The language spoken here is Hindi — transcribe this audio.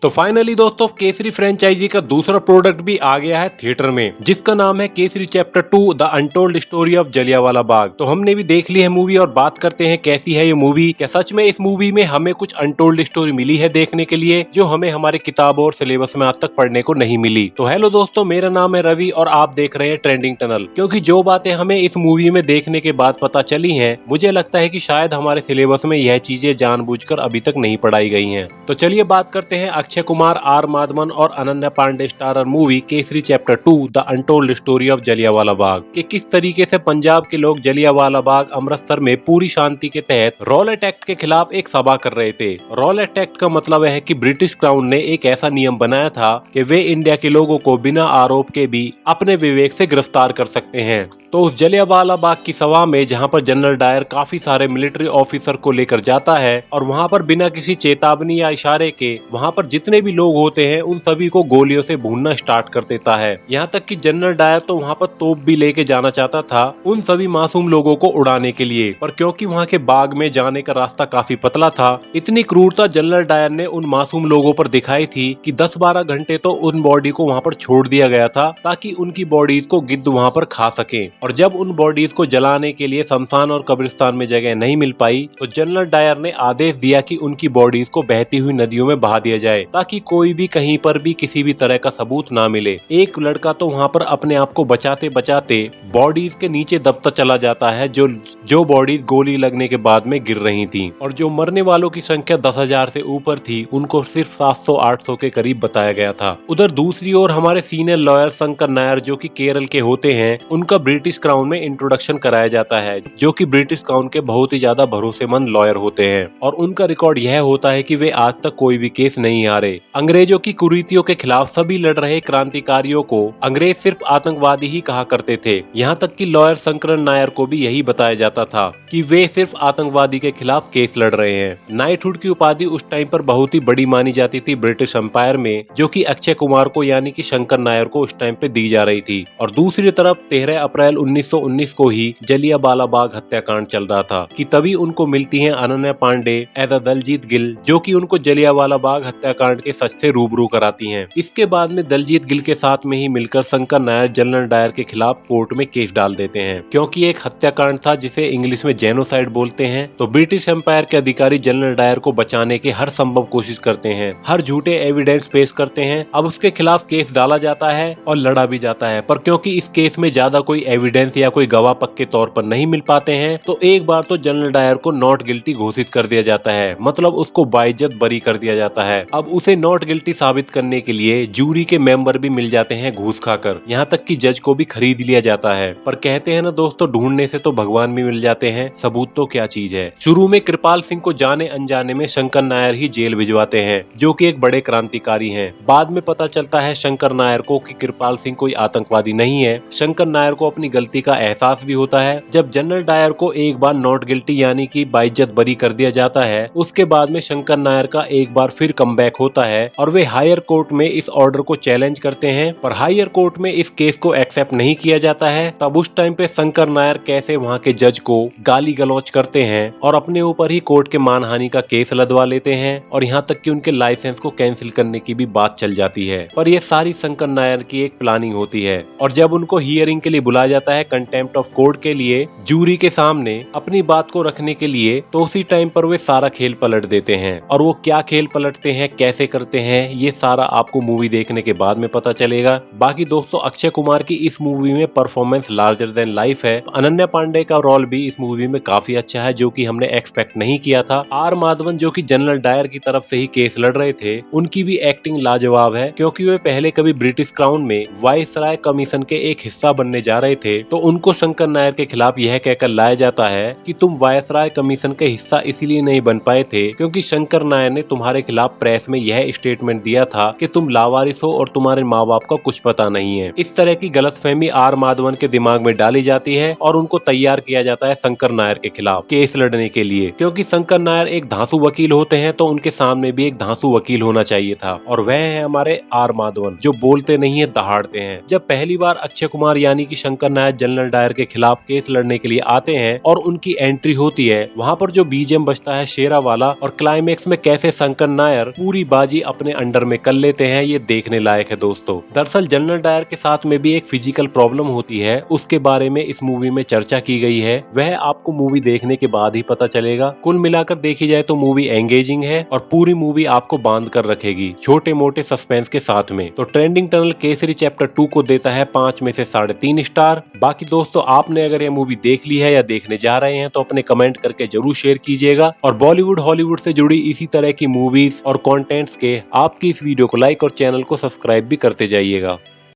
तो फाइनली दोस्तों केसरी फ्रेंचाइजी का दूसरा प्रोडक्ट भी आ गया है थिएटर में, जिसका नाम है Kesari chapter 2 the untold story of Jallianwala Bagh. तो हमने भी देख ली है मूवी और बात करते हैं कैसी है ये मूवी। क्या सच में इस मूवी में हमें कुछ अनटोल्ड स्टोरी मिली है देखने के लिए, जो हमें हमारे किताबों और सिलेबस में आज तक पढ़ने को नहीं मिली। तो हेलो दोस्तों, मेरा नाम है रवि और आप देख रहे हैं ट्रेंडिंग टनल। क्योंकि जो बातें हमें इस मूवी में देखने के बाद पता चली है, मुझे लगता है कि शायद हमारे सिलेबस में यह चीजें जानबूझकर अभी तक नहीं पढ़ाई गई हैं। तो चलिए बात करते हैं अक्षय कुमार, आर माधवन और Ananya Pandey starrer movie Kesari chapter 2 the untold story of Jallianwala Bagh कि किस तरीके से पंजाब के लोग जलियांवाला बाग अमृतसर में पूरी शांति के तहत रॉलेट एक्ट के खिलाफ एक सभा कर रहे थे। रॉलेट एक्ट का मतलब है कि ब्रिटिश क्राउन ने एक ऐसा नियम बनाया था कि वे इंडिया के लोगों को बिना आरोप के भी अपने विवेक से गिरफ्तार कर सकते हैं। तो उस जलियांवाला बाग की सभा में जहां पर जनरल डायर काफी सारे मिलिट्री ऑफिसर को लेकर जाता है और वहां पर बिना किसी चेतावनी या इशारे के वहां पर जितने भी लोग होते हैं उन सभी को गोलियों से भूनना स्टार्ट कर देता है। यहाँ तक कि जनरल डायर तो वहाँ पर तोप भी लेके जाना चाहता था उन सभी मासूम लोगों को उड़ाने के लिए, पर क्योंकि वहाँ के बाग में जाने का रास्ता काफी पतला था, इतनी क्रूरता जनरल डायर ने उन मासूम लोगों पर दिखाई थी कि 10-12 घंटे तो उन बॉडी को वहाँ पर छोड़ दिया गया था ताकि उनकी बॉडीज को गिद्ध वहाँ पर खा सके। और जब उन बॉडीज को जलाने के लिए शमशान और कब्रिस्तान में जगह नहीं मिल पाई तो जनरल डायर ने आदेश दिया कि उनकी बॉडीज को बहती हुई नदियों में बहा दिया जाए ताकि कोई भी कहीं पर भी किसी भी तरह का सबूत ना मिले। एक लड़का तो वहाँ पर अपने आप को बचाते बचाते बॉडीज के नीचे दबता चला जाता है, जो बॉडीज गोली लगने के बाद में गिर रही थी। और जो मरने वालों की संख्या 10,000 से ऊपर थी उनको सिर्फ 700-800 के करीब बताया गया था। उधर दूसरी ओर हमारे सीनियर लॉयर शंकर नायर जो कि केरल के होते हैं, उनका ब्रिटिश क्राउन में इंट्रोडक्शन कराया जाता है, जो कि ब्रिटिश क्राउन के बहुत ही ज्यादा भरोसेमंद लॉयर होते हैं। और उनका रिकॉर्ड यह होता है कि वे आज तक कोई भी केस नहीं हारे। अंग्रेजों की कुरीतियों के खिलाफ सभी लड़ रहे क्रांतिकारियों को अंग्रेज सिर्फ आतंकवादी ही कहा करते थे। यहाँ तक कि लॉयर शंकर नायर को भी यही बताया जाता था कि वे सिर्फ आतंकवादी के खिलाफ केस लड़ रहे हैं। नाइटहुड की उपाधि उस टाइम पर बहुत ही बड़ी मानी जाती थी ब्रिटिश एम्पायर में, जो कि अक्षय कुमार को यानी कि शंकर नायर को उस टाइम पे दी जा रही थी। और दूसरी तरफ 13 अप्रैल 1919 को ही जलियांवाला बाग हत्याकांड चल रहा था कि तभी उनको मिलती हैं अनन्या पांडे एज अ दलजीत गिल, जो कि उनको जलियांवाला बाग हत्याकांड के सच से रूबरू कराती हैं। इसके बाद में दलजीत गिल के साथ में ही मिलकर शंकर नायर जनरल डायर के खिलाफ कोर्ट में केस डाल देते हैं, क्योंकि एक हत्याकांड था जिसे इंग्लिश में जेनोसाइड बोलते हैं। तो ब्रिटिश एम्पायर के अधिकारी जनरल डायर को बचाने की हर संभव कोशिश करते हैं, हर झूठे एविडेंस पेश करते हैं। अब उसके खिलाफ केस डाला जाता है और लड़ा भी जाता है, पर क्योंकि इस केस में ज्यादा कोई एविडेंस या कोई गवाह पक्के तौर पर नहीं मिल पाते हैं, तो एक बार तो जनरल डायर को नॉट गिल्टी घोषित कर दिया जाता है, मतलब उसको बाइज्जत बरी कर दिया जाता है। अब उसे नॉट गिल्टी साबित करने के लिए जूरी के मेंबर भी मिल जाते हैं घूस खाकर, यहाँ तक कि जज को भी खरीद लिया जाता है। पर कहते हैं ना दोस्तों, ढूंढने से तो भगवान भी मिल जाते हैं, सबूत तो क्या चीज है। शुरू में कृपाल सिंह को जाने अनजाने में शंकर नायर ही जेल भिजवाते हैं, जो कि एक बड़े क्रांतिकारी हैं। बाद में पता चलता है शंकर नायर को कि कृपाल सिंह कोई आतंकवादी नहीं है। शंकर नायर को अपनी गलती का एहसास भी होता है। जब जनरल डायर को एक बार नॉट गिल्टी यानी कि बाइज्जत बरी कर दिया जाता है, उसके बाद में शंकर नायर का एक बार फिर कमबैक होता है और वे हायर कोर्ट में इस ऑर्डर को चैलेंज करते हैं, पर हायर कोर्ट में इस केस को एक्सेप्ट नहीं किया जाता है। तब उस टाइम पे शंकर नायर कैसे वहाँ के जज को गाली गलौज करते हैं और अपने ऊपर ही कोर्ट के मानहानि का केस लदवा लेते हैं, और यहाँ तक कि उनके लाइसेंस को कैंसिल करने की भी बात चल जाती है। पर यह सारी शंकर नायर की एक प्लानिंग होती है। और जब उनको हियरिंग के लिए बुलाया जाता है कंटेम्प्ट ऑफ कोर्ट के लिए, जूरी के सामने अपनी बात को रखने के लिए, तो उसी टाइम पर वे सारा खेल पलट देते हैं। और वो क्या खेल पलटते हैं, कैसे करते हैं, ये सारा आपको मूवी देखने के बाद में पता चलेगा। बाकी दोस्तों, अक्षय कुमार की इस मूवी में परफॉर्मेंस लार्जर देन लाइफ है। अनन्या पांडे का रोल भी इस मूवी में काफी अच्छा है, जो कि हमने एक्सपेक्ट नहीं किया था। आर माधवन जो कि जनरल डायर की तरफ से ही केस लड़ रहे थे, उनकी भी एक्टिंग लाजवाब है, क्योंकि वे पहले कभी ब्रिटिश क्राउन में वायसराय कमीशन के एक हिस्सा बनने जा रहे थे। तो उनको शंकर नायर के खिलाफ यह कहकर लाया जाता है कि तुम वायसराय कमीशन के हिस्सा इसीलिए नहीं बन पाए थे क्योंकि शंकर नायर ने तुम्हारे खिलाफ प्रेस में यह स्टेटमेंट दिया था कि तुम लावारिस हो और तुम्हारे माँ बाप का कुछ पता नहीं है। इस तरह की गलतफहमी आर माधवन के दिमाग में डाली जाती है और उनको तैयार किया जाता है शंकर नायर के खिलाफ केस लड़ने के लिए, क्योंकि शंकर नायर एक धांसू वकील होते हैं, तो उनके सामने भी एक धांसू वकील होना चाहिए था। और वह है हमारे आर माधवन, जो बोलते नहीं है दहाड़ते हैं। जब पहली बार अक्षय कुमार यानी कि शंकर नायर जनरल डायर के खिलाफ केस लड़ने के लिए आते हैं और उनकी एंट्री होती है, वहाँ पर जो बीजीएम बजता है शेरा वाला, और क्लाइमेक्स में कैसे शंकर नायर पूरी बाजी अपने अंडर में कर लेते हैं, ये देखने लायक है दोस्तों। दरअसल जनरल डायर के साथ में भी एक फिजिकल प्रॉब्लम होती है, उसके बारे में इस मूवी में चर्चा की गई है, वह आपको मूवी देखने के बाद ही पता चलेगा। कुल मिलाकर देखी जाए तो मूवी एंगेजिंग है और पूरी मूवी आपको बांध कर रखेगी, छोटे मोटे सस्पेंस के साथ में। तो ट्रेंडिंग टनल केसरी चैप्टर 2 को देता है 5 में से 3.5 स्टार। बाकी दोस्तों आपने अगर ये मूवी देख ली है या देखने जा रहे हैं तो अपने कमेंट करके जरूर शेयर कीजिएगा, और बॉलीवुड हॉलीवुड से जुड़ी इसी तरह की मूवीज और कंटेंट्स के आपकी इस वीडियो को लाइक और चैनल को सब्सक्राइब भी करते जाइएगा।